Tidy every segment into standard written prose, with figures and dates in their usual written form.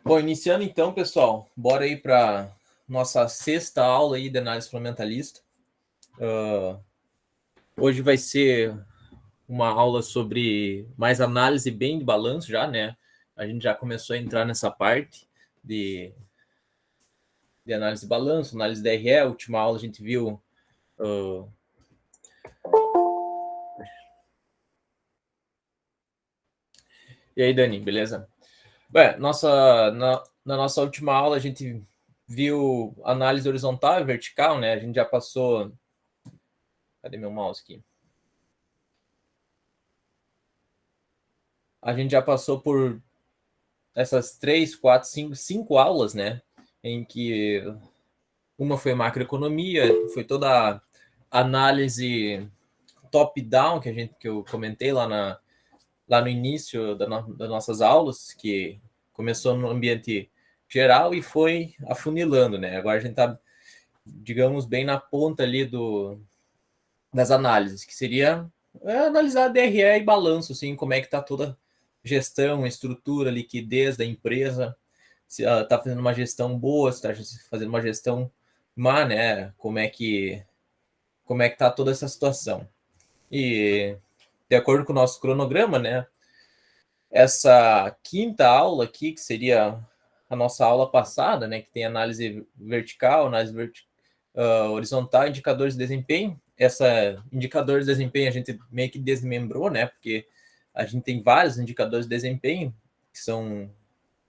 Bom, iniciando então, pessoal, bora aí para nossa sexta aula aí de análise fundamentalista. Hoje vai ser uma aula sobre mais análise bem de balanço já, né? A gente já começou a entrar nessa parte de análise de balanço, análise de DRE. A última aula a gente viu... E aí, Dani, beleza? Bem, na nossa última aula a gente viu análise horizontal e vertical, né? A gente já passou... Cadê meu mouse aqui? A gente já passou por essas 3, 4, 5 aulas, né? Em que uma foi macroeconomia, foi toda a análise top-down que eu comentei lá no início das nossas aulas, que começou no ambiente geral e foi afunilando, né? Agora a gente está, digamos, bem na ponta ali das análises, que seria analisar DRE e balanço, assim, como é que está toda a gestão, estrutura, liquidez da empresa, se ela está fazendo uma gestão boa, se está fazendo uma gestão má, né? Como é que está toda essa situação. E de acordo com o nosso cronograma, né? Essa quinta aula aqui, que seria a nossa aula passada, né? Que tem análise vertical, horizontal, indicadores de desempenho. Essa indicadores de desempenho a gente meio que desmembrou, né? Porque a gente tem vários indicadores de desempenho, que são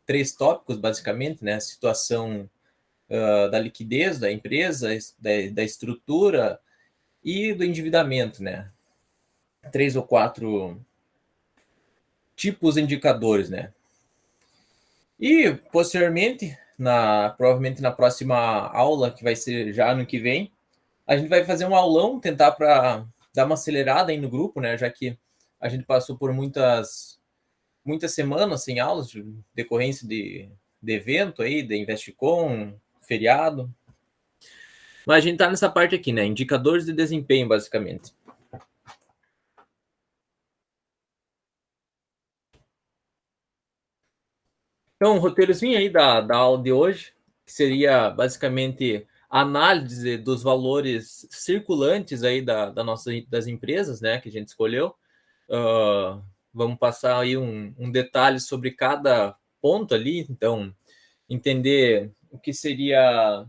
3 tópicos, basicamente, né? A situação da liquidez da empresa, da estrutura e do endividamento, né? 3 ou 4 tipos de indicadores, né? E, posteriormente, provavelmente na próxima aula, que vai ser já ano que vem, a gente vai fazer um aulão, tentar para dar uma acelerada aí no grupo, né? Já que a gente passou por muitas semanas sem aulas, de decorrência de evento aí, de Investcom, feriado. Mas a gente tá nessa parte aqui, né? Indicadores de desempenho, basicamente. Então, o roteirozinho aí da aula de hoje, que seria basicamente a análise dos valores circulantes aí das empresas, né, que a gente escolheu. Vamos passar aí um detalhe sobre cada ponto ali, então, entender o que seria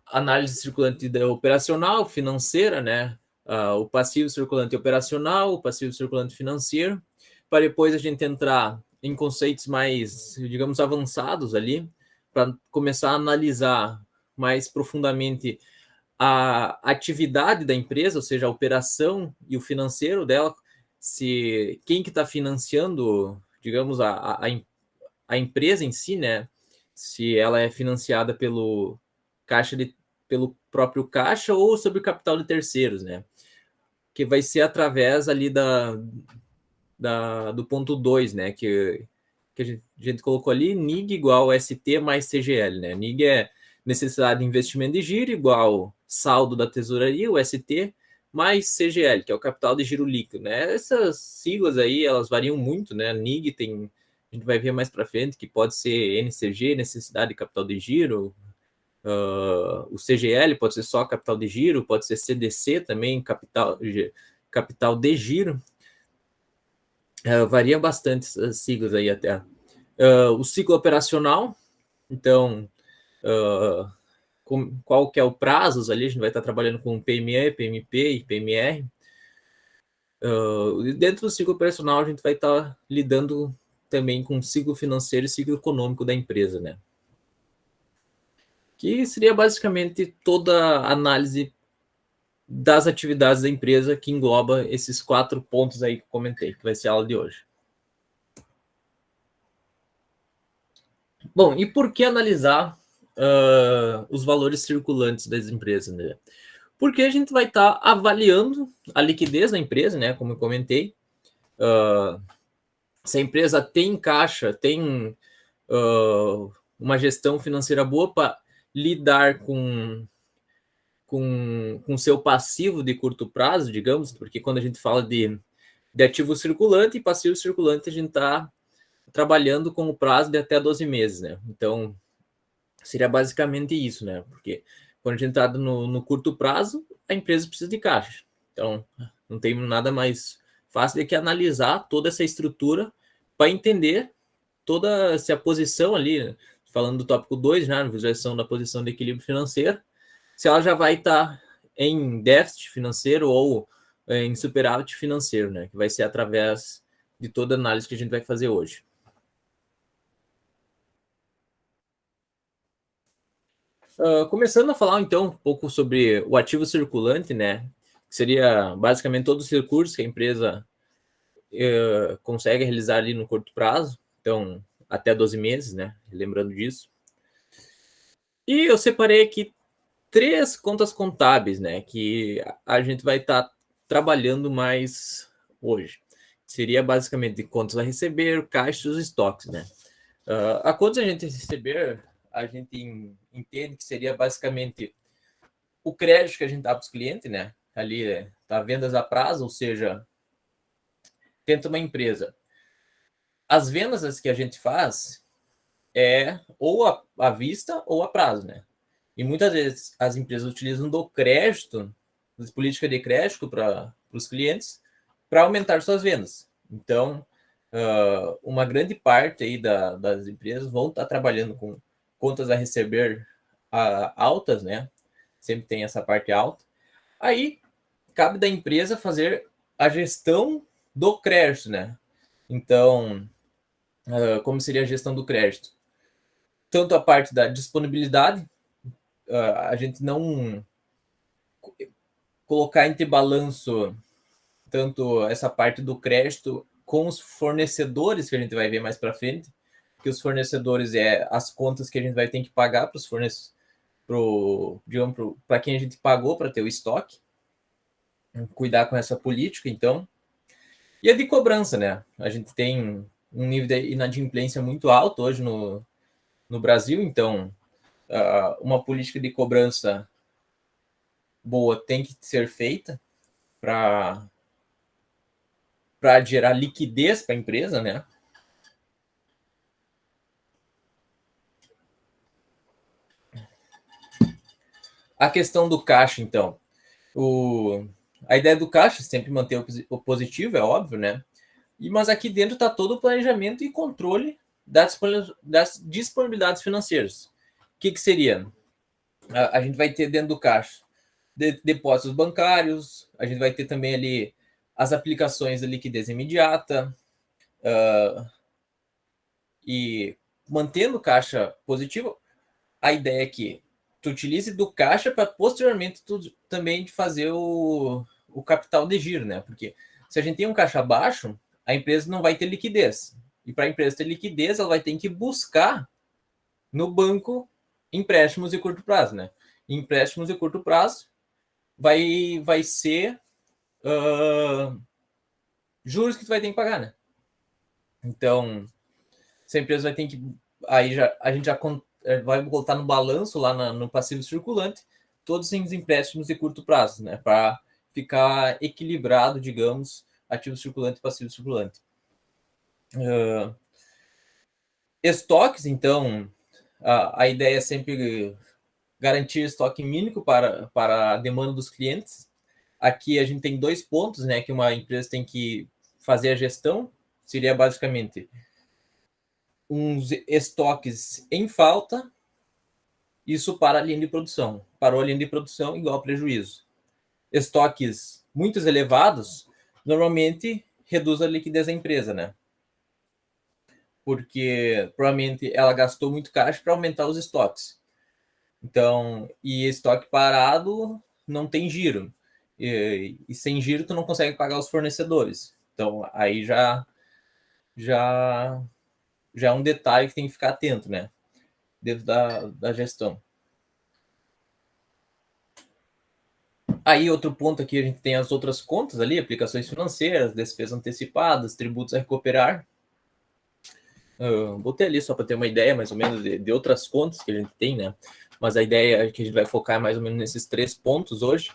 análise circulante operacional, financeira, né, o passivo circulante operacional, o passivo circulante financeiro, para depois a gente entrar em conceitos mais, digamos, avançados ali, para começar a analisar mais profundamente a atividade da empresa, ou seja, a operação e o financeiro dela, se quem que está financiando, digamos, a empresa em si, né? Se ela é financiada pelo próprio caixa ou sob o capital de terceiros, né? Que vai ser através ali do ponto 2, né? Que a gente colocou ali, NIG igual ST mais CGL, né? NIG é necessidade de investimento de giro igual saldo da tesouraria, o ST, mais CGL, que é o capital de giro líquido, né? Essas siglas aí, elas variam muito, né? NIG tem, a gente vai ver mais para frente, que pode ser NCG, necessidade de capital de giro, o CGL pode ser só capital de giro, pode ser CDC também, capital de giro, varia bastante as siglas aí até. O ciclo operacional, então, qual que é o prazo ali, a gente vai estar trabalhando com PME, PMP e PMR. Dentro do ciclo operacional, a gente vai estar lidando também com o ciclo financeiro e ciclo econômico da empresa, né? Que seria basicamente toda a análise das atividades da empresa que engloba esses 4 pontos aí que eu comentei, que vai ser a aula de hoje. Bom, e por que analisar os valores circulantes das empresas, né? Porque a gente vai estar avaliando a liquidez da empresa, né? Como eu comentei, se a empresa tem caixa, tem uma gestão financeira boa para lidar com seu passivo de curto prazo, digamos, porque quando a gente fala de ativo circulante e passivo circulante, a gente está trabalhando com o prazo de até 12 meses, né? Então, seria basicamente isso, né? Porque quando a gente está no curto prazo, a empresa precisa de caixa. Então, não tem nada mais fácil do que analisar toda essa estrutura para entender toda essa posição ali, falando do tópico 2, né, visualização da posição de equilíbrio financeiro, se ela já vai estar em déficit financeiro ou em superávit financeiro, né, que vai ser através de toda a análise que a gente vai fazer hoje. Começando a falar então um pouco sobre o ativo circulante, né, que seria basicamente todos os recursos que a empresa consegue realizar ali no curto prazo, então até 12 meses, né, lembrando disso. E eu separei aqui 3 contas contábeis, né, que a gente vai estar trabalhando mais hoje. Seria basicamente contas a receber, caixa e os estoques, né. A contas a gente receber, a gente entende que seria basicamente o crédito que a gente dá para os clientes, né, ali tá vendas a prazo, ou seja, tenta uma empresa. As vendas que a gente faz é ou à vista ou a prazo, né. E muitas vezes as empresas utilizam do crédito, das políticas de crédito para os clientes, para aumentar suas vendas. Então, uma grande parte aí das empresas vão estar trabalhando com contas a receber altas, né? Sempre tem essa parte alta. Aí, cabe da empresa fazer a gestão do crédito, né? Então, como seria a gestão do crédito? Tanto a parte da disponibilidade, a gente não colocar entre balanço tanto essa parte do crédito com os fornecedores que a gente vai ver mais para frente, que os fornecedores é as contas que a gente vai ter que pagar para os fornecedores, para quem a gente pagou para ter o estoque, cuidar com essa política, então. E a de cobrança, né? A gente tem um nível de inadimplência muito alto hoje no Brasil, então uma política de cobrança boa tem que ser feita para gerar liquidez para a empresa, né? A questão do caixa, então. A ideia do caixa é sempre manter o positivo, é óbvio, né? Mas aqui dentro está todo o planejamento e controle das disponibilidades financeiras. O que seria? A gente vai ter dentro do caixa depósitos bancários, a gente vai ter também ali as aplicações da liquidez imediata, e mantendo o caixa positivo, a ideia é que tu utilize do caixa para posteriormente tu também fazer o capital de giro, né? Porque se a gente tem um caixa baixo, a empresa não vai ter liquidez. E para a empresa ter liquidez, ela vai ter que buscar no banco empréstimos de curto prazo, né? E empréstimos de curto prazo vai ser juros que tu vai ter que pagar, né? Então, se a empresa vai ter que. Aí já, a gente já vai botar no balanço lá no passivo circulante todos os empréstimos de curto prazo, né? Para ficar equilibrado, digamos, ativo circulante e passivo circulante. Estoques, então, a ideia é sempre garantir estoque mínimo para a demanda dos clientes. Aqui a gente tem 2 pontos, né? Que uma empresa tem que fazer a gestão, seria basicamente uns estoques em falta. Isso para a linha de produção. Parou a linha de produção, igual prejuízo. Estoques muito elevados, normalmente reduz a liquidez da empresa, né? Porque provavelmente ela gastou muito caixa para aumentar os estoques. Então, e estoque parado não tem giro. E sem giro tu não consegue pagar os fornecedores. Então, aí já, já é um detalhe que tem que ficar atento, né? Dentro da gestão. Aí, outro ponto aqui, a gente tem as outras contas ali, aplicações financeiras, despesas antecipadas, tributos a recuperar. Botei ali só para ter uma ideia, mais ou menos, de outras contas que a gente tem, né? Mas a ideia é que a gente vai focar mais ou menos nesses 3 pontos hoje.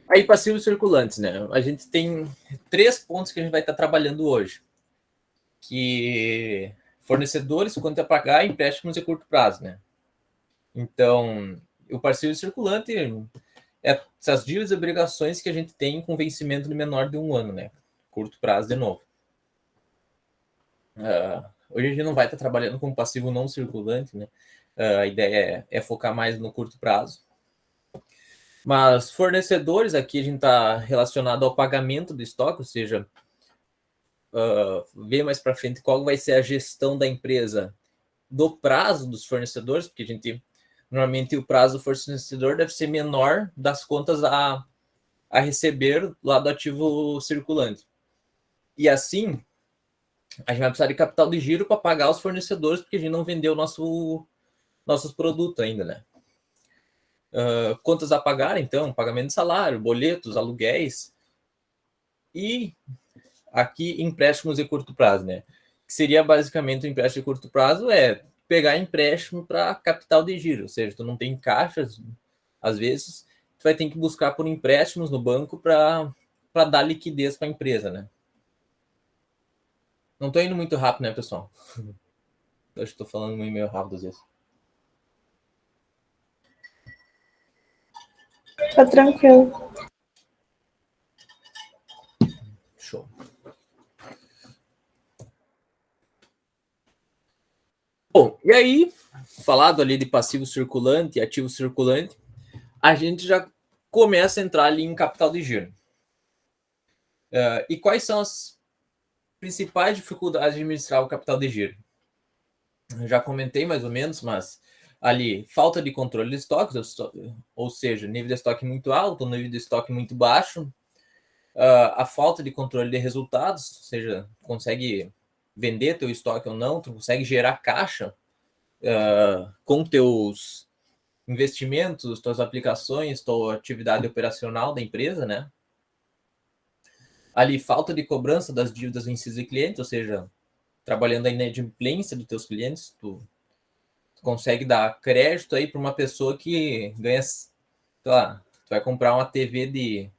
Aí, passivos circulantes, né? A gente tem 3 pontos que a gente vai estar trabalhando hoje. Que fornecedores, quanto a pagar, empréstimos de curto prazo, né? Então, o passivo circulante é essas dívidas e obrigações que a gente tem com vencimento de menor de 1 ano, né? Curto prazo de novo. Hoje a gente não vai estar trabalhando com passivo não circulante, né? A ideia é focar mais no curto prazo. Mas fornecedores, aqui a gente está relacionado ao pagamento do estoque, ou seja, ver mais para frente qual vai ser a gestão da empresa do prazo dos fornecedores, porque a gente normalmente o prazo do fornecedor deve ser menor das contas a receber lá do ativo circulante. E assim, a gente vai precisar de capital de giro para pagar os fornecedores, porque a gente não vendeu nossos produtos ainda, né? Contas a pagar, então, pagamento de salário, boletos, aluguéis e aqui empréstimos de curto prazo, né? Que seria basicamente o empréstimo de curto prazo é pegar empréstimo para capital de giro, ou seja, tu não tem caixas, às vezes, tu vai ter que buscar por empréstimos no banco para dar liquidez para a empresa, né? Não estou indo muito rápido, né, pessoal? Eu acho que estou falando meio rápido às vezes. Tá tranquilo. Show. Bom, e aí, falado ali de passivo circulante e ativo circulante, a gente já começa a entrar ali em capital de giro. E quais são as principais dificuldades de administrar o capital de giro? Eu já comentei mais ou menos, mas ali, falta de controle de estoques, ou seja, nível de estoque muito alto, nível de estoque muito baixo, a falta de controle de resultados, ou seja, consegue vender teu estoque ou não, tu consegue gerar caixa com teus investimentos, tuas aplicações, tua atividade operacional da empresa, né? Ali, falta de cobrança das dívidas vencidas de clientes, ou seja, trabalhando a inadimplência dos teus clientes, tu consegue dar crédito aí para uma pessoa que ganha, sei lá, tu vai comprar uma TV de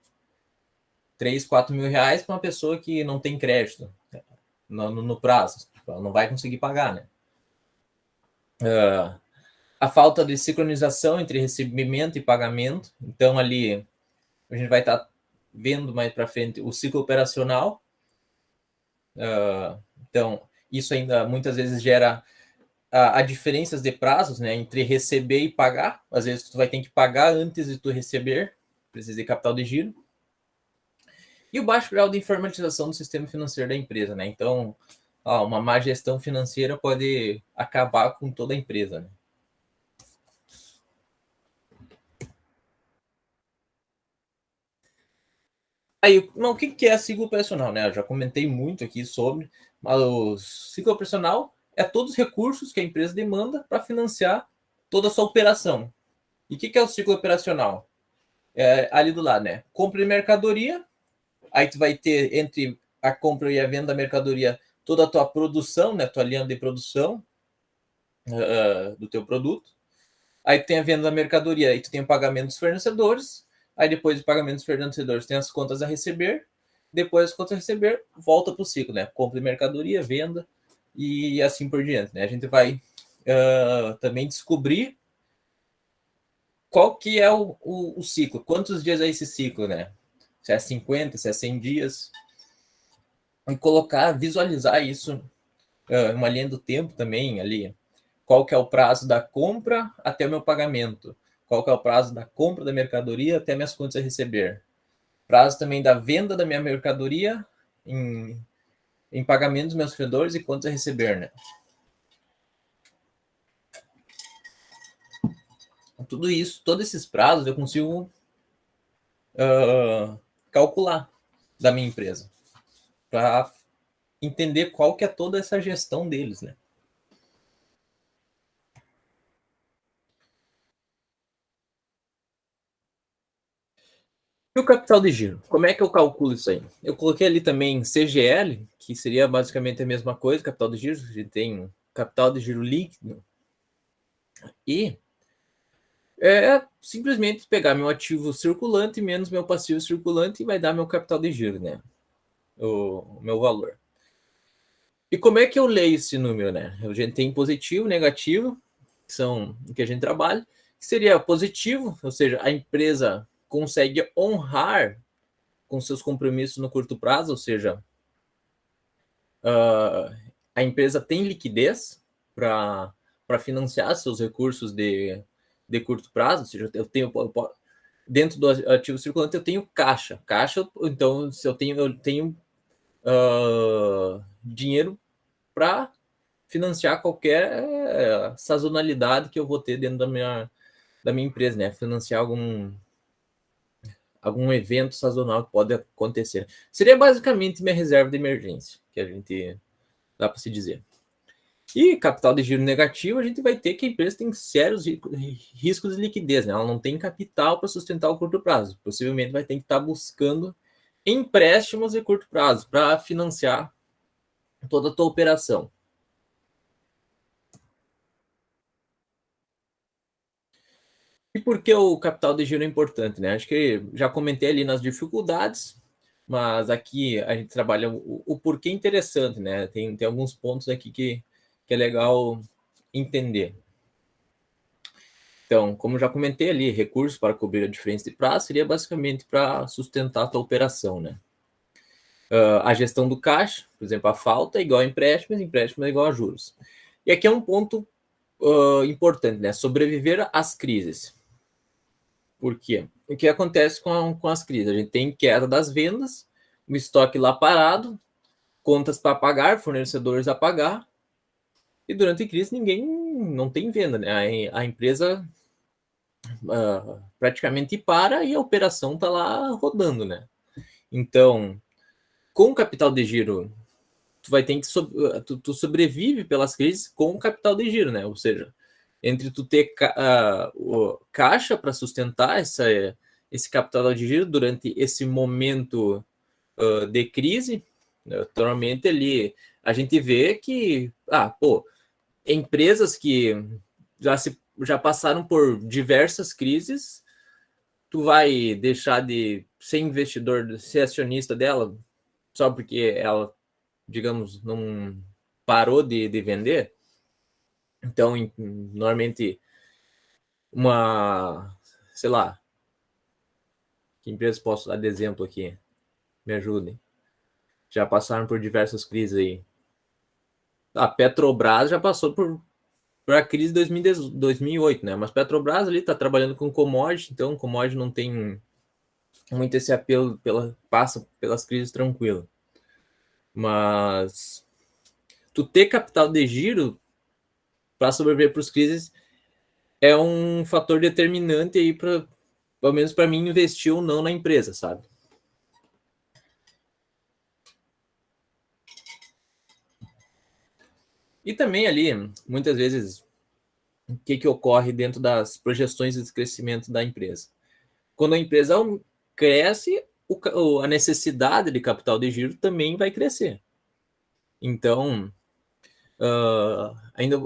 3, 4 mil reais para uma pessoa que não tem crédito no prazo, ela não vai conseguir pagar, né? A falta de sincronização entre recebimento e pagamento, então ali a gente vai estar vendo mais para frente o ciclo operacional. Então, isso ainda muitas vezes gera a diferenças de prazos, né, entre receber e pagar. Às vezes tu vai ter que pagar antes de tu receber, precisa de capital de giro. E o baixo grau de informatização do sistema financeiro da empresa, né? Então, uma má gestão financeira pode acabar com toda a empresa, né? Aí, o que é ciclo operacional, né? Eu já comentei muito aqui sobre, mas o ciclo operacional é todos os recursos que a empresa demanda para financiar toda a sua operação. E o que é o ciclo operacional? Ali do lado, né? Compra de mercadoria, aí tu vai ter entre a compra e a venda da mercadoria toda a tua produção, né? Tua linha de produção do teu produto. Aí tu tem a venda da mercadoria, aí tu tem o pagamento dos fornecedores, aí depois do pagamento dos fornecedores tem as contas a receber, depois das contas a receber, volta para o ciclo, né? Compra de mercadoria, venda e assim por diante, né? A gente vai também descobrir qual que é o ciclo, quantos dias é esse ciclo, né? Se é 50, se é 100 dias, e colocar, visualizar isso uma linha do tempo também ali. Qual que é o prazo da compra até o meu pagamento? Qual que é o prazo da compra da mercadoria até minhas contas a receber? Prazo também da venda da minha mercadoria em pagamento dos meus fornecedores e contas a receber, né? Tudo isso, todos esses prazos eu consigo calcular da minha empresa para entender qual que é toda essa gestão deles, né? E o capital de giro? Como é que eu calculo isso aí? Eu coloquei ali também CGL, que seria basicamente a mesma coisa, capital de giro. A gente tem capital de giro líquido e É simplesmente pegar meu ativo circulante menos meu passivo circulante e vai dar meu capital de giro, né? O meu valor. E como é que eu leio esse número, né? A gente tem positivo, negativo, que são o que a gente trabalha, que seria positivo, ou seja, a empresa consegue honrar com seus compromissos no curto prazo, ou seja, a empresa tem liquidez para financiar seus recursos de curto prazo, ou seja, dentro do ativo circulante eu tenho caixa. Caixa, então, se eu tenho dinheiro para financiar qualquer sazonalidade que eu vou ter dentro da minha empresa, né? Financiar algum evento sazonal que pode acontecer. Seria basicamente minha reserva de emergência, que a gente dá para se dizer. E capital de giro negativo, a gente vai ter que a empresa tem sérios riscos de liquidez, né? Ela não tem capital para sustentar o curto prazo. Possivelmente vai ter que estar buscando empréstimos de curto prazo para financiar toda a tua operação. E por que o capital de giro é importante, né? Acho que já comentei ali nas dificuldades, mas aqui a gente trabalha o porquê interessante, né? Tem alguns pontos aqui que é legal entender. Então, como já comentei ali, recursos para cobrir a diferença de prazo seria basicamente para sustentar a tua operação, né? A gestão do caixa, por exemplo, a falta é igual a empréstimo é igual a juros. E aqui é um ponto importante, né? Sobreviver às crises. Por quê? O que acontece com as crises? A gente tem queda das vendas, o estoque lá parado, contas para pagar, fornecedores a pagar, e durante a crise ninguém não tem venda, né? A empresa praticamente para e a operação está lá rodando, né? Então, com capital de giro, tu vai ter que tu sobrevive pelas crises com capital de giro, né? Ou seja, entre tu ter caixa para sustentar esse capital de giro durante esse momento de crise, naturalmente ali a gente vê que, empresas que já passaram por diversas crises, tu vai deixar de ser investidor, ser acionista dela, só porque ela, digamos, não parou de vender? Então, normalmente, sei lá, que empresas posso dar de exemplo aqui? Me ajudem. Já passaram por diversas crises aí. A Petrobras já passou por a crise de 2008, né? Mas Petrobras ali está trabalhando com commodity, então commodity não tem muito esse apelo, passa pelas crises tranquilo. Mas tu ter capital de giro para sobreviver para as crises é um fator determinante aí para, pelo menos para mim, investir ou não na empresa, sabe? E também ali, muitas vezes, o que ocorre dentro das projeções de crescimento da empresa? Quando a empresa cresce, a necessidade de capital de giro também vai crescer. Então, ainda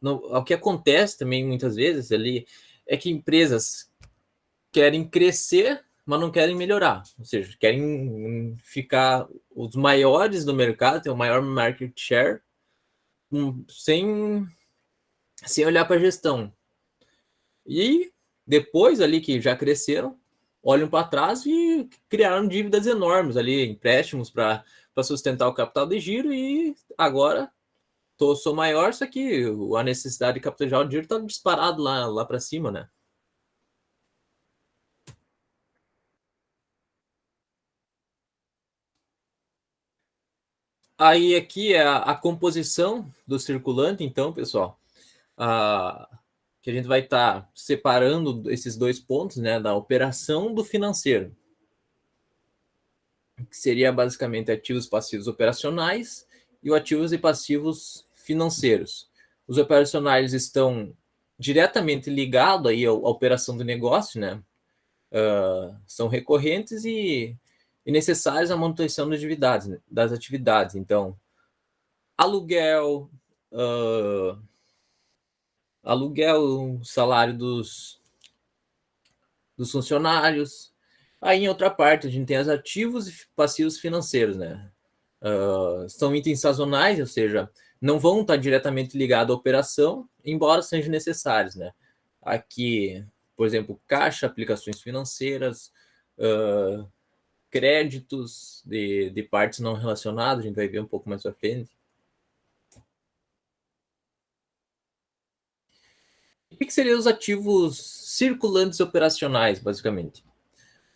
o que acontece também muitas vezes ali é que empresas querem crescer, mas não querem melhorar. Ou seja, querem ficar os maiores do mercado, ter o maior market share, sem olhar para a gestão. E depois ali que já cresceram, olham para trás e criaram dívidas enormes ali, empréstimos para sustentar o capital de giro e agora sou maior, só que a necessidade de capital de giro está disparado lá para cima, né? Aí aqui é a composição do circulante, então, pessoal, que a gente vai estar separando esses dois pontos, né, da operação do financeiro, que seria basicamente ativos e passivos operacionais e o ativos e passivos financeiros. Os operacionais estão diretamente ligados aí à operação do negócio, né? São recorrentes e necessários à manutenção das atividades. Então, aluguel, uh, salário dos funcionários. Aí, em outra parte, a gente tem os ativos e passivos financeiros, né? São itens sazonais, ou seja, não vão estar diretamente ligados à operação, embora sejam necessários, né? Aqui, por exemplo, caixa, aplicações financeiras, créditos de partes não relacionadas, a gente vai ver um pouco mais para frente. O que seriam os ativos circulantes operacionais, basicamente?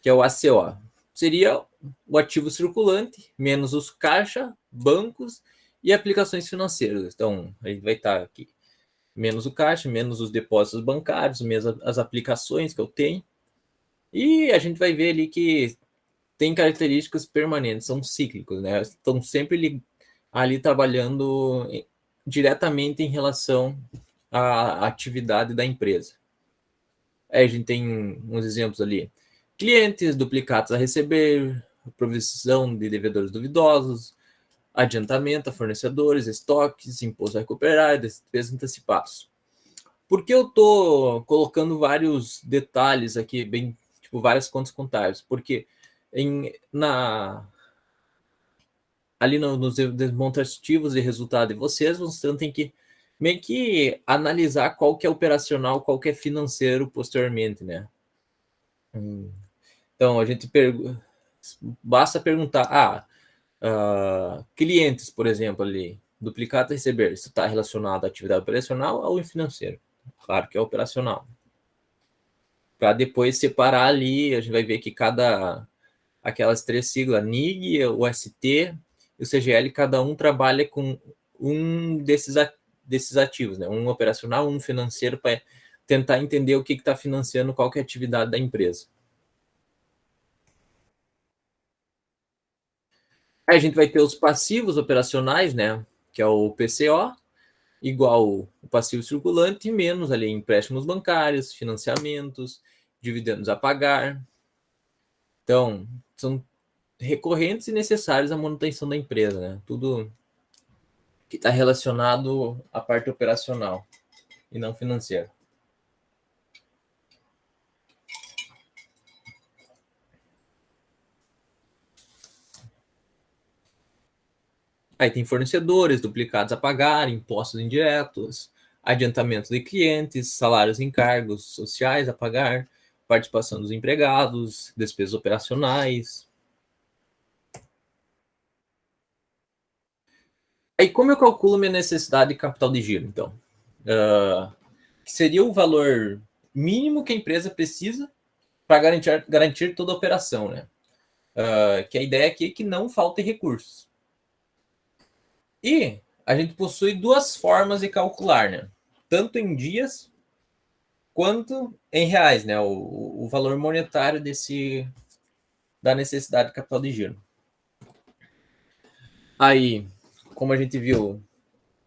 Que é o ACO. Seria o ativo circulante, menos os caixa, bancos e aplicações financeiras. Então, a gente vai estar aqui menos o caixa, menos os depósitos bancários, menos as aplicações que eu tenho. E a gente vai ver ali que tem características permanentes, são cíclicos, né? Estão sempre ali trabalhando diretamente em relação à atividade da empresa. Aí a gente tem uns exemplos ali. Clientes, duplicados a receber, provisão de devedores duvidosos, adiantamento a fornecedores, estoques, imposto a recuperar, despesas antecipadas. Por que eu estou colocando vários detalhes aqui, bem, tipo, várias contas contábeis? Porque ali nos demonstrativos de resultado de vocês, você tem que meio que analisar qual que é operacional, qual que é financeiro posteriormente, né? Então, a gente basta perguntar, clientes, por exemplo, ali, duplicado a receber, isso está relacionado à atividade operacional ou financeiro? Claro que é operacional. Para depois separar ali, a gente vai ver que aquelas três siglas, NIG, o ST e o CGL, cada um trabalha com um desses ativos, né? Um operacional, um financeiro, para tentar entender o que está financiando, qual que é a atividade da empresa. Aí a gente vai ter os passivos operacionais, né? Que é o PCO, igual o passivo circulante, menos ali empréstimos bancários, financiamentos, dividendos a pagar. Então, são recorrentes e necessários à manutenção da empresa, né? Tudo que está relacionado à parte operacional e não financeira. Aí tem fornecedores, duplicados a pagar, impostos indiretos, adiantamento de clientes, salários e encargos sociais a pagar, participação dos empregados, despesas operacionais. Aí como eu calculo minha necessidade de capital de giro, então? Que seria o valor mínimo que a empresa precisa para garantir toda a operação, né? Que a ideia aqui é que não faltem recursos. E a gente possui duas formas de calcular, né? Tanto em dias quanto em reais, né? O valor monetário da necessidade de capital de giro. Aí, como a gente viu,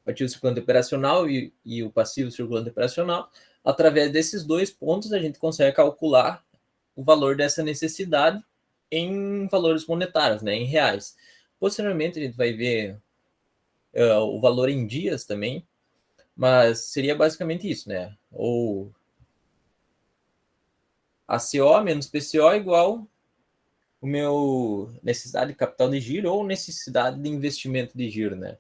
o ativo circulante operacional e o passivo circulante operacional, através desses dois pontos a gente consegue calcular o valor dessa necessidade em valores monetários, né? Em reais. Posteriormente a gente vai ver o valor em dias também, mas seria basicamente isso, né? Ou ACO menos PCO igual o meu necessidade de capital de giro ou necessidade de investimento de giro, né?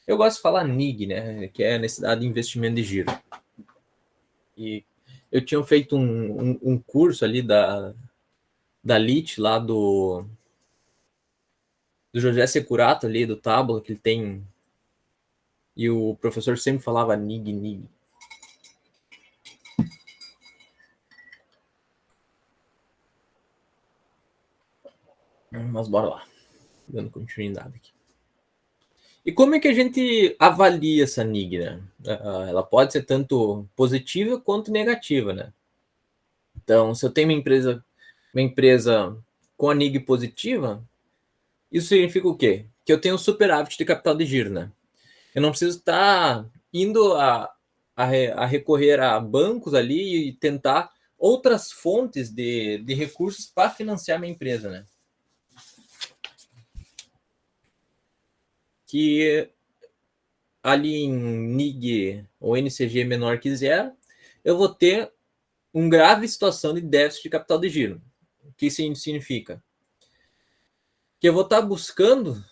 Eu gosto de falar NIG, né? Que é a necessidade de investimento de giro. E eu tinha feito um curso ali da LIT, lá do José Securato ali, do Tábula, que ele tem. E o professor sempre falava NIG, NIG. Mas bora lá, dando continuidade aqui. E como é que a gente avalia essa NIG, né? Ela pode ser tanto positiva quanto negativa, né? Então, se eu tenho uma empresa com a NIG positiva, isso significa o quê? Que eu tenho superávit de capital de giro, né? Eu não preciso estar indo a recorrer a bancos ali e tentar outras fontes de recursos para financiar minha empresa, né? Que ali em NIG ou NCG menor que zero, eu vou ter uma grave situação de déficit de capital de giro. O que isso significa? Que eu vou estar buscando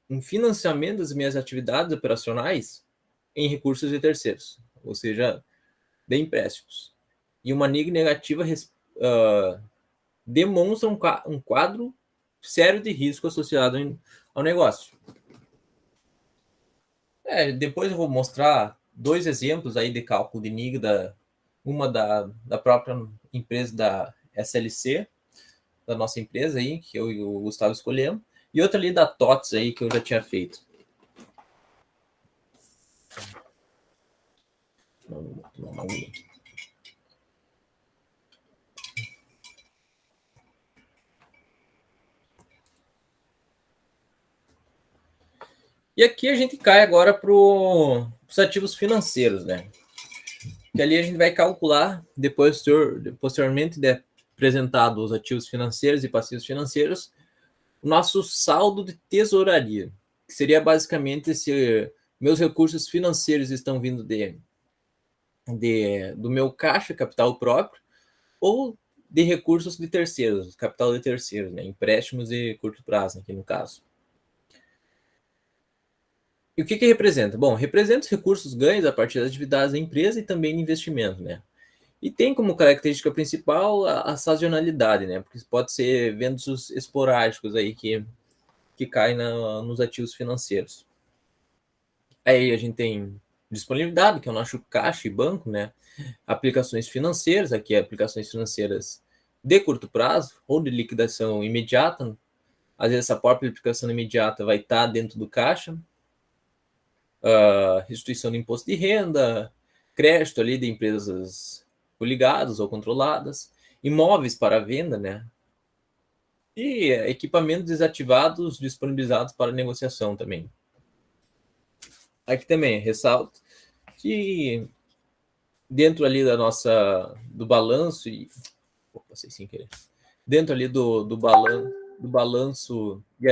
um financiamento das minhas atividades operacionais em recursos de terceiros, ou seja, de empréstimos. E uma NIG negativa demonstra um quadro sério de risco associado ao negócio. Depois eu vou mostrar dois exemplos aí de cálculo de NIG, uma da própria empresa da SLC, da nossa empresa aí, que eu e o Gustavo escolhemos, e outra ali da TOTS aí, que eu já tinha feito. E aqui a gente cai agora para os ativos financeiros, né? Que ali a gente vai calcular, posteriormente de apresentado os ativos financeiros e passivos financeiros, o nosso saldo de tesouraria, que seria basicamente se meus recursos financeiros estão vindo do meu caixa, capital próprio, ou de recursos de terceiros, capital de terceiros, né? Empréstimos de curto prazo, aqui no caso. E o que representa? Bom, representa os recursos ganhos a partir das atividades da empresa e também de investimento, né? E tem como característica principal a sazonalidade, né? Porque pode ser eventos esporádicos aí que caem nos ativos financeiros. Aí a gente tem disponibilidade, que é o nosso caixa e banco, né? Aplicações financeiras, aqui é aplicações financeiras de curto prazo ou de liquidação imediata. Às vezes essa própria aplicação imediata vai estar dentro do caixa. Restituição de imposto de renda, crédito ali de empresas coligadas ou controladas, imóveis para venda, né? E equipamentos desativados disponibilizados para negociação também. Aqui também ressalto que dentro ali do balanço passei sem querer. Dentro ali do balanço de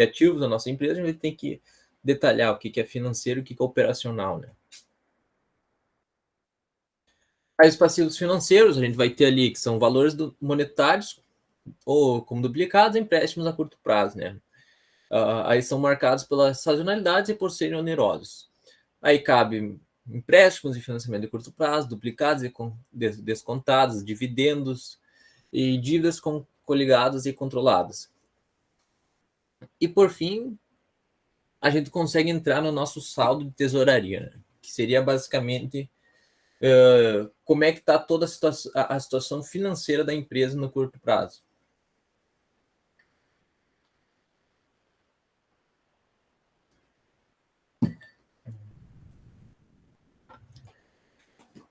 ativos da nossa empresa, a gente tem que detalhar o que é financeiro e o que é operacional, né? Aí os passivos financeiros, a gente vai ter ali que são valores monetários ou como duplicados, empréstimos a curto prazo, né? Aí são marcados pela sazonalidade e por serem onerosos. Aí cabe empréstimos e financiamento de curto prazo, duplicados e descontados, dividendos e dívidas coligadas e controladas. E por fim, a gente consegue entrar no nosso saldo de tesouraria, né? Que seria basicamente como é que está toda a situação financeira da empresa no curto prazo.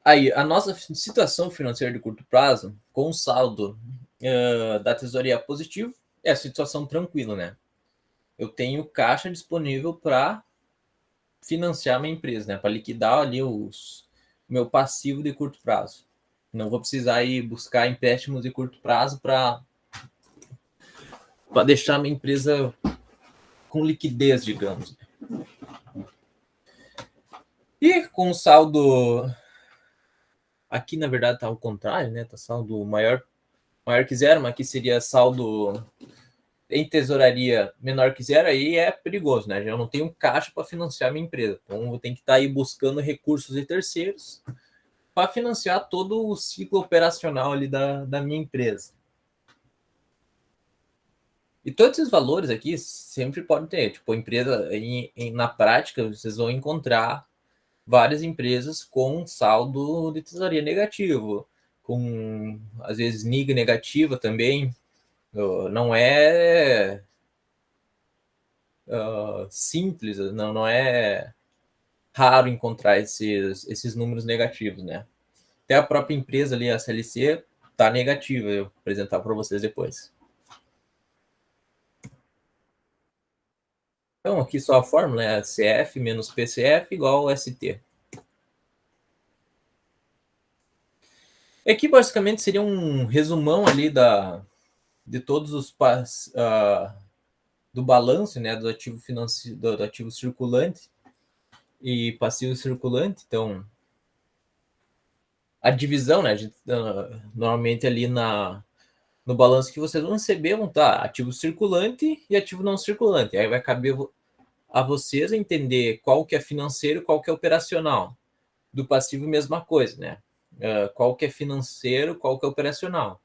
Aí, a nossa situação financeira de curto prazo, com o saldo da tesouraria positivo, é a situação tranquila, né? Eu tenho caixa disponível para financiar minha empresa, né? Para liquidar ali meu passivo de curto prazo. Não vou precisar ir buscar empréstimos de curto prazo para deixar minha empresa com liquidez, digamos. E com o saldo aqui, na verdade, está ao contrário, né? Tá saldo maior que zero, mas aqui seria saldo em tesouraria menor que zero, aí é perigoso, né? Eu não tenho caixa para financiar minha empresa. Então, eu tenho que estar aí buscando recursos de terceiros para financiar todo o ciclo operacional ali da minha empresa. E todos esses valores aqui sempre podem ter. Tipo, empresa, na prática, vocês vão encontrar várias empresas com saldo de tesouraria negativo, com, às vezes, NIG negativa também. Não é simples, não é raro encontrar esses números negativos, né? Até a própria empresa ali, a CLC, está negativa, eu vou apresentar para vocês depois. Então, aqui só a fórmula é CF menos PCF igual ao ST. Aqui, basicamente, seria um resumão ali de todos os do balanço, né, do ativo financeiro, do ativo circulante e passivo circulante. Então, a divisão, né? Normalmente ali no balanço que vocês vão receber, vão estar ativo circulante e ativo não circulante. Aí vai caber a vocês entender qual que é financeiro e qual que é operacional. Do passivo, mesma coisa, né? Qual que é financeiro, qual que é operacional.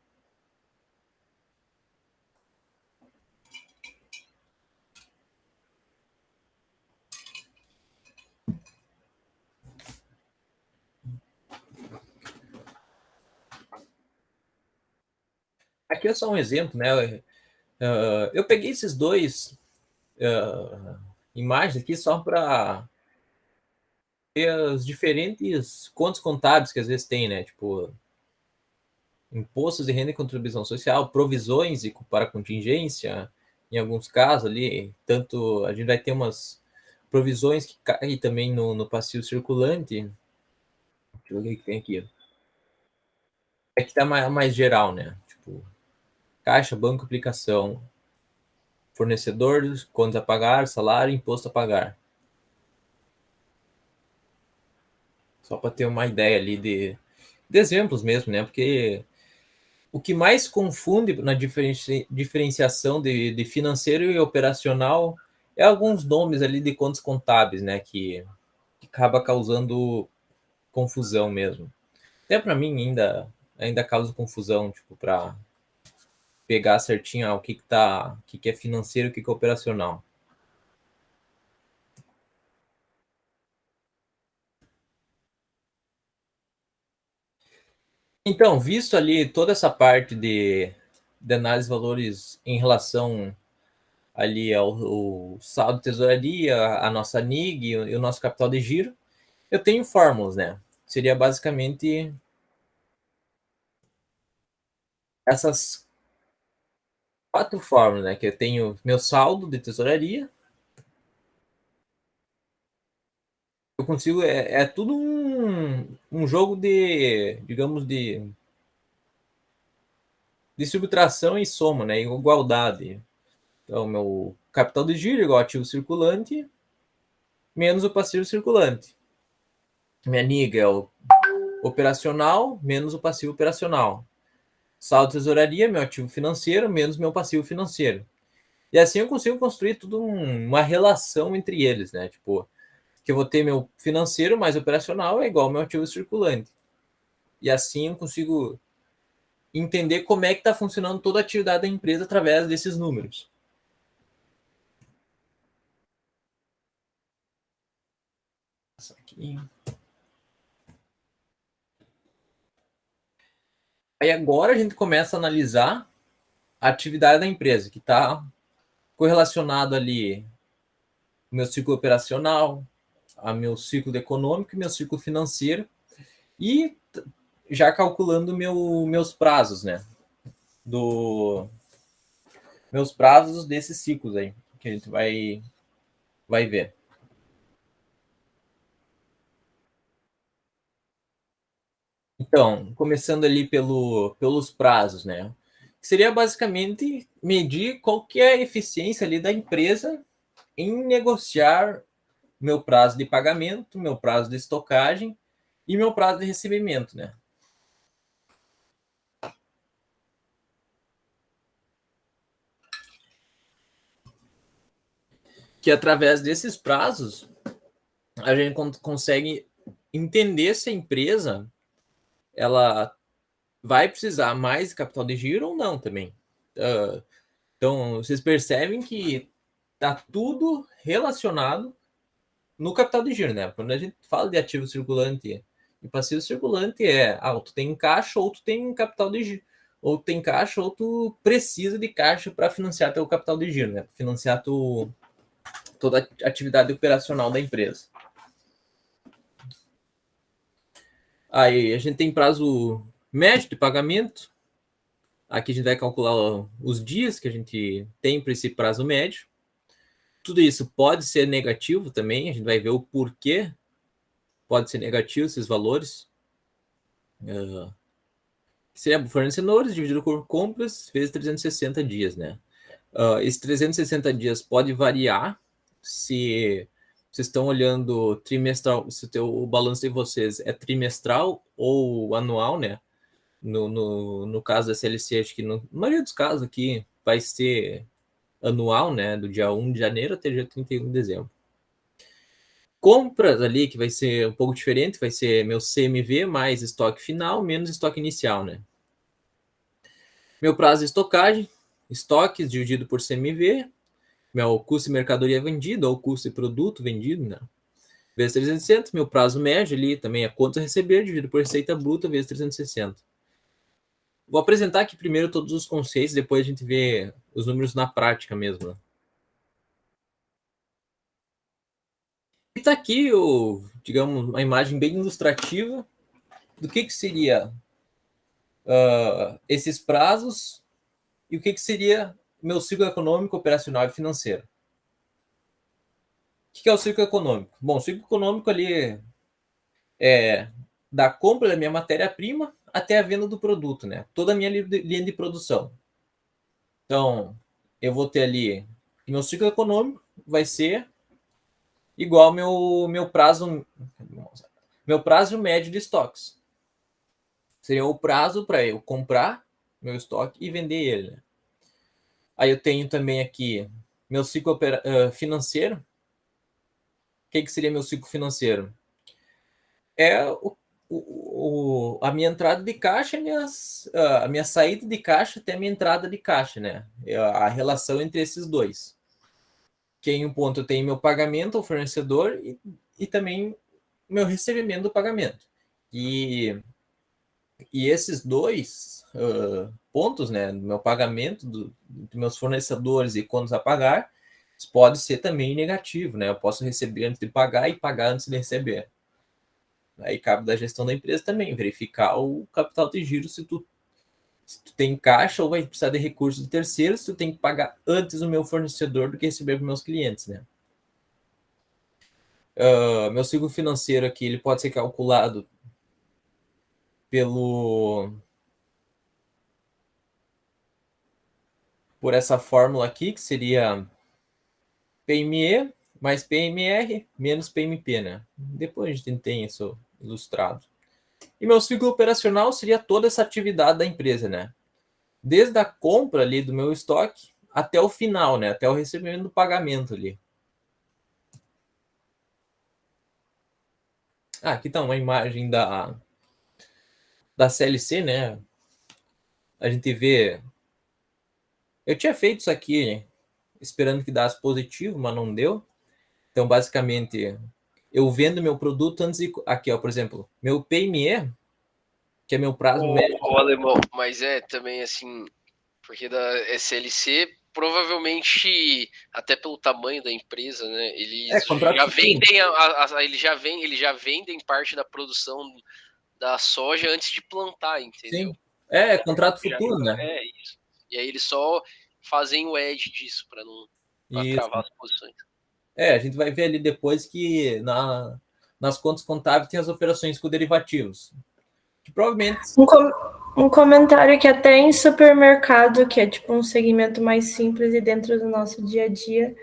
Aqui é só um exemplo, né? Eu peguei esses dois imagens aqui só para ver as diferentes contas contábeis que às vezes tem, né? Tipo, impostos de renda e contribuição social, provisões e para contingência, em alguns casos ali, tanto a gente vai ter umas provisões que caem também no passivo circulante. Deixa eu ver o que tem aqui. É que tá mais geral, né? Tipo, caixa, banco, aplicação, fornecedores, contas a pagar, salário, imposto a pagar. Só para ter uma ideia ali de exemplos mesmo, né? Porque o que mais confunde na diferenciação de financeiro e operacional é alguns nomes ali de contas contábeis, né? Que acaba causando confusão mesmo. Até para mim ainda causa confusão, tipo, para pegar certinho o que tá, o que é financeiro, o que é operacional. Então, visto ali toda essa parte de análise de valores em relação ali ao saldo de tesouraria, a nossa NIG e o nosso capital de giro, eu tenho fórmulas, né? Seria basicamente essas quatro fórmulas, né? Que eu tenho meu saldo de tesouraria, eu consigo, é tudo um jogo digamos, de subtração e soma, né? Igualdade. Então, meu capital de giro igual ativo circulante menos o passivo circulante. Minha NIG é o operacional menos o passivo operacional. Saldo de tesouraria, meu ativo financeiro, menos meu passivo financeiro. E assim eu consigo construir tudo uma relação entre eles, né? Tipo, que eu vou ter meu financeiro mais operacional é igual ao meu ativo circulante. E assim eu consigo entender como é que está funcionando toda a atividade da empresa através desses números. Aqui. Aí agora a gente começa a analisar a atividade da empresa, que está correlacionado ali o meu ciclo operacional, a meu ciclo econômico e meu ciclo financeiro, e já calculando meus prazos, né? Do meus prazos desses ciclos aí, que a gente vai ver. Então, começando ali pelos prazos, né? Seria basicamente medir qual que é a eficiência ali da empresa em negociar meu prazo de pagamento, meu prazo de estocagem e meu prazo de recebimento, né? Que através desses prazos a gente consegue entender se a empresa ela vai precisar mais de capital de giro ou não também. Então, vocês percebem que tá tudo relacionado no capital de giro, né? Quando a gente fala de ativo circulante e passivo circulante ou tu tem caixa ou tu tem capital de giro. Ou tu tem caixa ou tu precisa de caixa para financiar teu capital de giro, né? Financiar toda a atividade operacional da empresa. Aí a gente tem prazo médio de pagamento. Aqui a gente vai calcular os dias que a gente tem para esse prazo médio. Tudo isso pode ser negativo também, a gente vai ver o porquê pode ser negativo esses valores. Seria fornecedores dividido por compras vezes 360 dias, né? Esses 360 dias pode variar se vocês estão olhando trimestral, se o balanço de vocês é trimestral ou anual, né? No caso da CLC, acho que na maioria dos casos aqui vai ser anual, né? Do dia 1 de janeiro até dia 31 de dezembro. Compras ali, que vai ser um pouco diferente, vai ser meu CMV mais estoque final, menos estoque inicial, né? Meu prazo de estocagem, estoques dividido por CMV, meu custo de mercadoria vendida ou custo de produto vendido, né? Vezes 360, meu prazo médio ali também é quanto a receber dividido por receita bruta vezes 360. Vou apresentar aqui primeiro todos os conceitos, depois a gente vê os números na prática mesmo, né? E tá aqui, digamos, uma imagem bem ilustrativa do que seria esses prazos e o que seria meu ciclo econômico, operacional e financeiro. O que é o ciclo econômico? Bom, o ciclo econômico ali é da compra da minha matéria-prima até a venda do produto, né? Toda a minha linha de produção. Então, eu vou ter ali, meu ciclo econômico vai ser igual meu prazo médio de estoques. Seria o prazo para eu comprar meu estoque e vender ele, né? Aí eu tenho também aqui meu ciclo financeiro. O que seria meu ciclo financeiro? É a minha entrada de caixa e a minha saída de caixa até a minha entrada de caixa, né? É a relação entre esses dois. Que em um ponto eu tenho meu pagamento ao fornecedor e também meu recebimento do pagamento. E esses dois pontos, né, do meu pagamento dos meus fornecedores e contas a pagar, pode ser também negativo, né? Eu posso receber antes de pagar e pagar antes de receber. Aí cabe da gestão da empresa também, verificar o capital de giro, se tu tem caixa ou vai precisar de recursos de terceiros, se tu tem que pagar antes o meu fornecedor do que receber para meus clientes, né? Meu ciclo financeiro aqui, ele pode ser calculado por essa fórmula aqui, que seria PME mais PMR menos PMP, né? Depois a gente tem isso ilustrado. E meu ciclo operacional seria toda essa atividade da empresa, né? Desde a compra ali do meu estoque até o final, né? Até o recebimento do pagamento ali. Aqui está uma imagem da CLC, né? A gente vê. Eu tinha feito isso aqui esperando que desse positivo, mas não deu. Então, basicamente, eu vendo meu produto antes de. Aqui, ó, por exemplo, meu PME, que é meu prazo médio. O alemão, mas é também assim, porque da SLC provavelmente até pelo tamanho da empresa, né? Eles Contrato já futuro. vendem eles já vendem parte da produção da soja antes de plantar, entendeu? Sim. Contrato futuro, né? É isso. E aí eles só fazem o edge disso para não pra Isso. travar as posições. A gente vai ver ali depois que nas contas contábeis tem as operações com derivativos. Que provavelmente. Um comentário que até em supermercado, que é tipo um segmento mais simples e dentro do nosso dia a dia,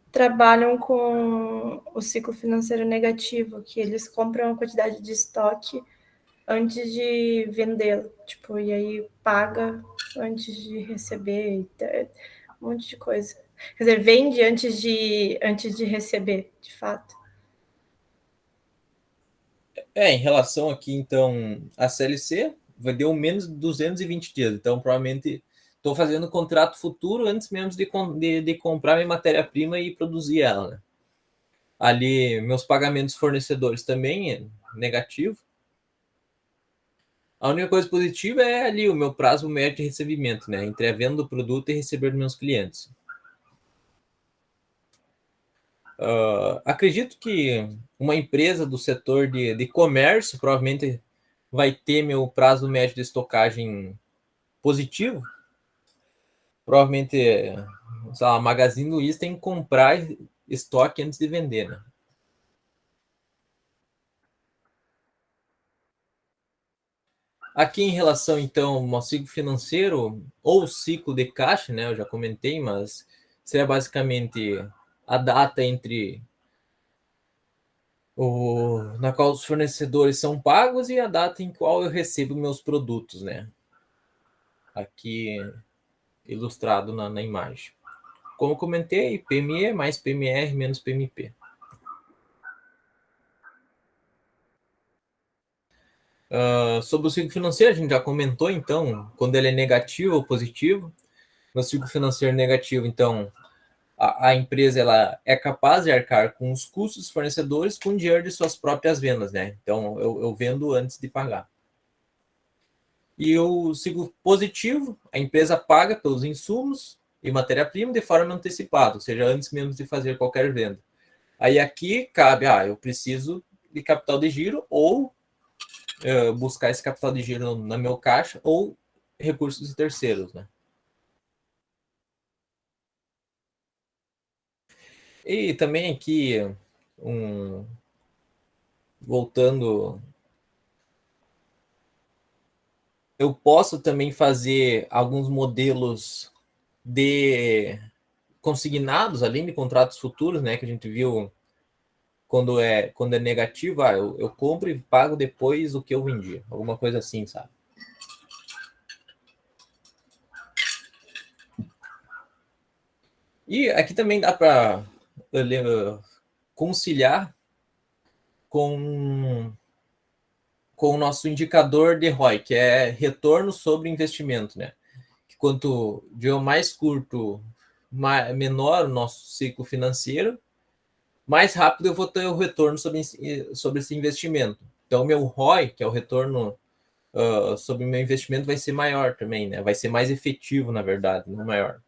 trabalham com o ciclo financeiro negativo, que eles compram a quantidade de estoque antes de vendê-lo, tipo, e aí paga antes de receber, um monte de coisa. Quer dizer, vende antes de receber, de fato. Em relação aqui, então, a CLC, vai deu menos de 220 dias. Então, provavelmente, estou fazendo contrato futuro antes mesmo de comprar minha matéria-prima e produzir ela, né? Ali, meus pagamentos fornecedores também é negativo. A única coisa positiva é ali o meu prazo médio de recebimento, né? Entre a venda do produto e receber dos meus clientes. Acredito que uma empresa do setor de comércio provavelmente vai ter meu prazo médio de estocagem positivo. Provavelmente, sei lá, a Magazine Luiza tem que comprar estoque antes de vender, né? Aqui em relação, então, ao ciclo financeiro ou ciclo de caixa, né? Eu já comentei, mas seria basicamente a data entre na qual os fornecedores são pagos e a data em qual eu recebo meus produtos, né? Aqui ilustrado na imagem. Como eu comentei, PME mais PMR menos PMP. Sobre o ciclo financeiro, a gente já comentou, então, quando ele é negativo ou positivo. No ciclo financeiro negativo, então, a empresa ela é capaz de arcar com os custos dos fornecedores com dinheiro de suas próprias vendas, né? Então, eu vendo antes de pagar. E o ciclo positivo, a empresa paga pelos insumos e matéria-prima de forma antecipada, ou seja, antes mesmo de fazer qualquer venda. Aí aqui cabe, eu preciso de capital de giro ou buscar esse capital de giro no meu caixa ou recursos de terceiros, né? E também aqui, voltando, eu posso também fazer alguns modelos de consignados, além de contratos futuros, né, que a gente viu quando é negativo, eu compro e pago depois o que eu vendi, alguma coisa assim, sabe? E aqui também dá para conciliar com o nosso indicador de ROI, que é retorno sobre investimento, né? Que quanto de mais curto, menor o nosso ciclo financeiro, mais rápido eu vou ter o retorno sobre esse investimento. Então, meu ROI, que é o retorno sobre o meu investimento, vai ser maior também, né? Vai ser mais efetivo, na verdade, não maior.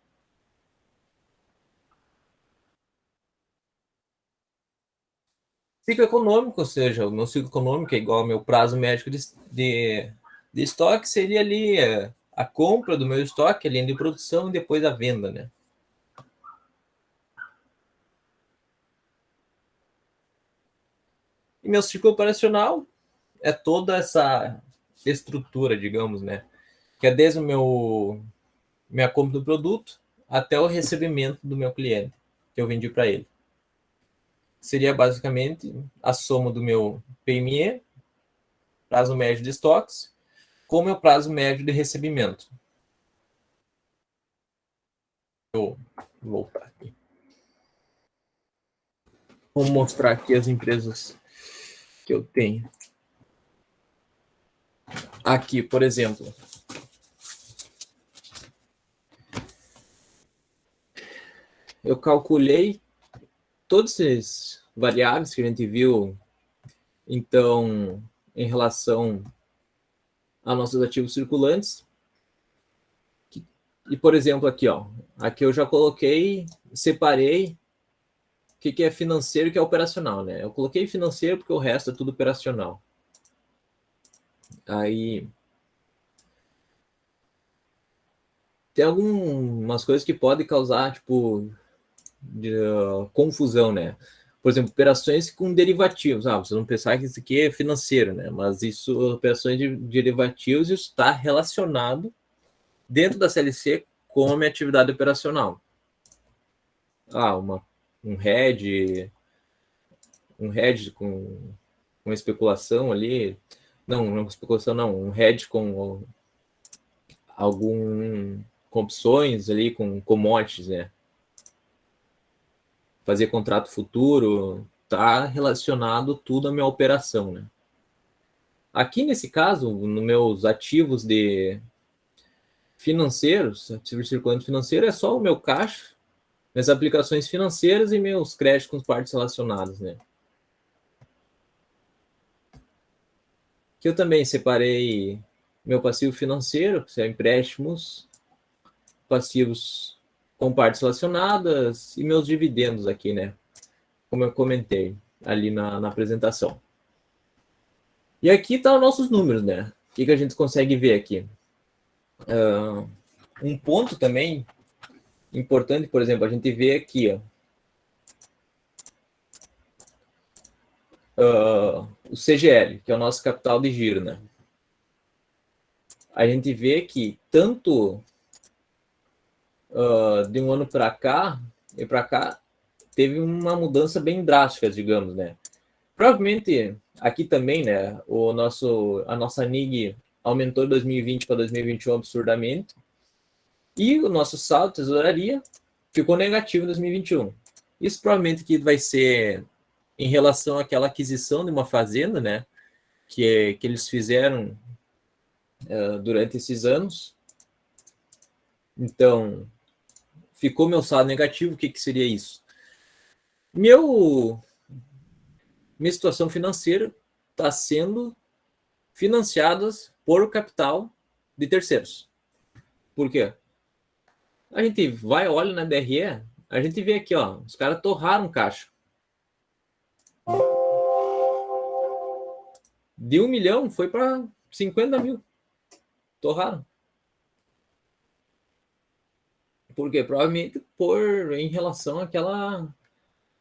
Ciclo econômico, ou seja, o meu ciclo econômico é igual ao meu prazo médio de estoque, seria ali a compra do meu estoque, a linha de produção e depois a venda, né? E meu ciclo operacional é toda essa estrutura, digamos, né? Que é desde minha compra do produto até o recebimento do meu cliente, que eu vendi para ele. Seria basicamente a soma do meu PME, prazo médio de estoques, com o meu prazo médio de recebimento. Vou voltar aqui. Vou mostrar aqui as empresas que eu tenho. Aqui, por exemplo, eu calculei todos esses variáveis que a gente viu, então, em relação a nossos ativos circulantes. E, por exemplo, aqui eu já coloquei, separei o que é financeiro e o que é operacional, né? Eu coloquei financeiro porque o resto é tudo operacional. Aí tem algumas coisas que podem causar, tipo, confusão, né? Por exemplo, operações com derivativos. Vocês vão pensar que isso aqui é financeiro, né? Mas operações de derivativos, isso está relacionado dentro da CLC com a minha atividade operacional. Um hedge com especulação ali. Não especulação, não. Um hedge com com opções ali, com commodities, né? Fazer contrato futuro, tá relacionado tudo à minha operação, né? Aqui nesse caso, nos meus ativos financeiros, ativos circulantes financeiros, é só o meu caixa, minhas aplicações financeiras e meus créditos com partes relacionadas, né? Aqui eu também separei meu passivo financeiro, que são empréstimos, passivos com partes relacionadas e meus dividendos aqui, né? Como eu comentei ali na apresentação. E aqui tá os nossos números, né? O que a gente consegue ver aqui? Um ponto também importante, por exemplo, a gente vê aqui, o CGL, que é o nosso capital de giro, né? A gente vê que tanto de um ano para cá teve uma mudança bem drástica, digamos, né? Provavelmente aqui também, né, a nossa NIG aumentou de 2020 para 2021 absurdamente, e o nosso saldo de tesouraria ficou negativo em 2021. Isso provavelmente que vai ser em relação àquela aquisição de uma fazenda, né, que eles fizeram durante esses anos. Então, ficou meu saldo negativo. O que seria isso? Minha situação financeira está sendo financiada por capital de terceiros. Por quê? A gente vai, olha na DRE, a gente vê aqui, ó, os caras torraram caixa. De 1 milhão foi para 50 mil. Torraram. Por quê? Provavelmente em relação àquela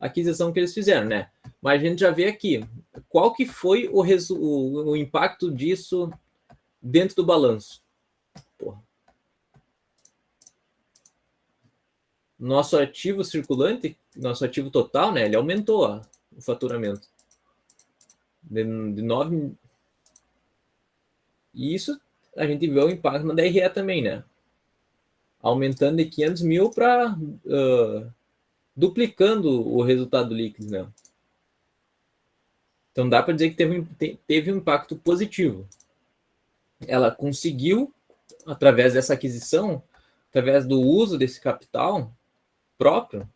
aquisição que eles fizeram, né? Mas a gente já vê aqui qual que foi o impacto disso dentro do balanço. Porra. Nosso ativo circulante, nosso ativo total, né? Ele aumentou o faturamento de 9. E isso a gente vê o impacto na DRE também, né? Aumentando de 500 mil para duplicando o resultado líquido, né? Então dá para dizer que teve um impacto positivo. Ela conseguiu, através dessa aquisição, através do uso desse capital próprio,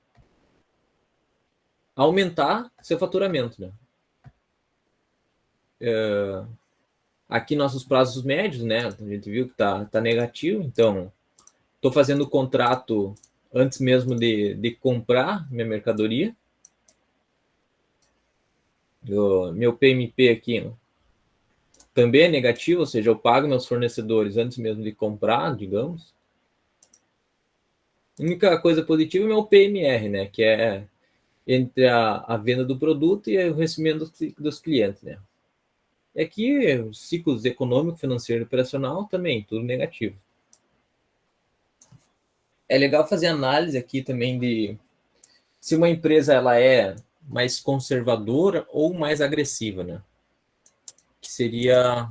aumentar seu faturamento, né? Aqui nossos prazos médios, né? A gente viu que tá negativo, então estou fazendo o contrato antes mesmo de comprar minha mercadoria. Meu PMP aqui também é negativo, ou seja, eu pago meus fornecedores antes mesmo de comprar, digamos. A única coisa positiva é o meu PMR, né? Que é entre a venda do produto e o recebimento dos clientes, né? É que os ciclos econômico, financeiro e operacional também, tudo negativo. É legal fazer análise aqui também de se uma empresa ela é mais conservadora ou mais agressiva, né? Que seria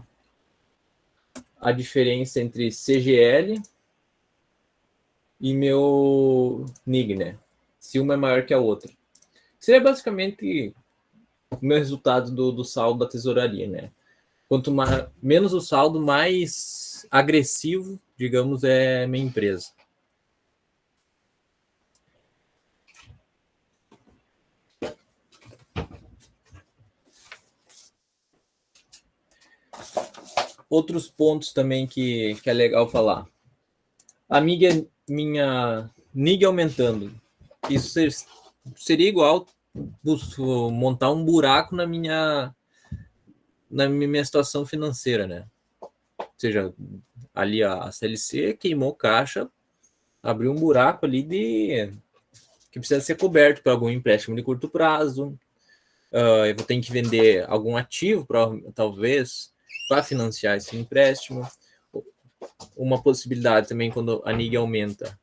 a diferença entre CGL e meu NIG, né? Se uma é maior que a outra. Seria basicamente o meu resultado do saldo da tesouraria, né? Quanto menos o saldo, mais agressivo, digamos, é minha empresa. Outros pontos também que é legal falar. Minha NIG aumentando. Isso seria igual montar um buraco na minha situação financeira, né? Ou seja, ali a CLC queimou caixa, abriu um buraco ali que precisa ser coberto por algum empréstimo de curto prazo. Eu vou ter que vender algum ativo, talvez, para financiar esse empréstimo. Uma possibilidade também, quando a NIG aumenta,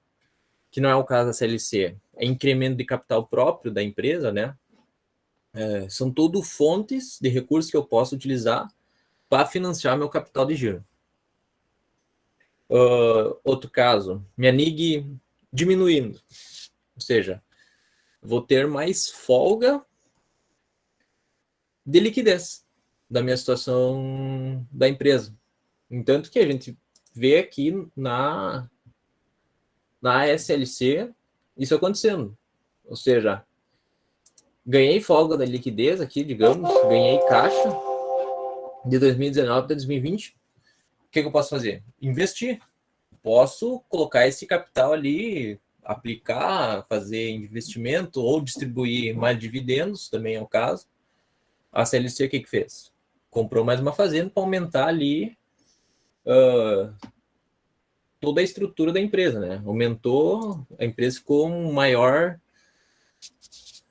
que não é o caso da CLC, é incremento de capital próprio da empresa, né? São tudo fontes de recursos que eu posso utilizar para financiar meu capital de giro. Outro caso, minha NIG diminuindo, ou seja, vou ter mais folga de liquidez da minha situação da empresa. Entanto que a gente vê aqui na SLC isso acontecendo. Ou seja, ganhei folga da liquidez aqui, digamos, ganhei caixa de 2019 para 2020. O que eu posso fazer? Investir. Posso colocar esse capital ali, aplicar, fazer investimento ou distribuir mais dividendos, também é o caso. A CLC o que fez? Comprou mais uma fazenda para aumentar ali toda a estrutura da empresa, né? Aumentou, a empresa ficou maior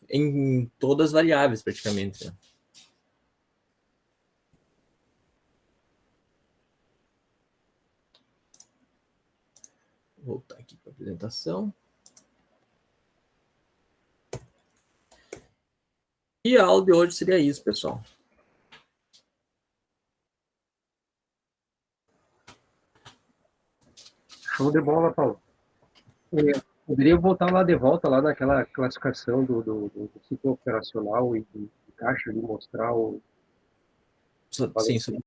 em todas as variáveis, praticamente. Né? Vou voltar aqui para a apresentação. E a aula de hoje seria isso, pessoal. Show de bola, Paulo. Poderia voltar lá de volta, lá naquela classificação do ciclo operacional e de caixa, ali, mostrar o... Sim,